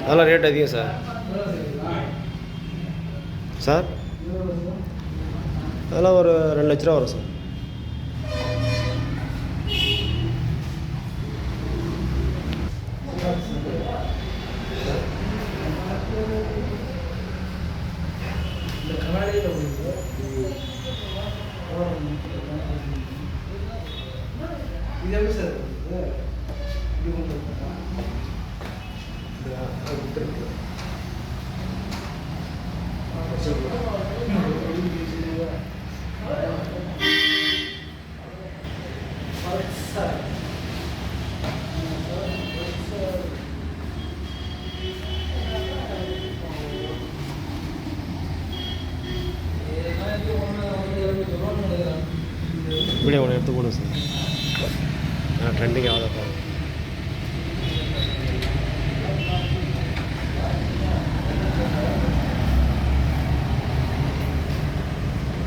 அதெல்லாம் ரேட் அதிகம் sir. Sir அதெல்லாம் ஒரு 2 லட்ச ரூபா வரும் சார். வீடியோ ஒன்று எடுத்து போடுங்க சார். ட்ரெண்டிங் ஆகாத பாருங்கள்.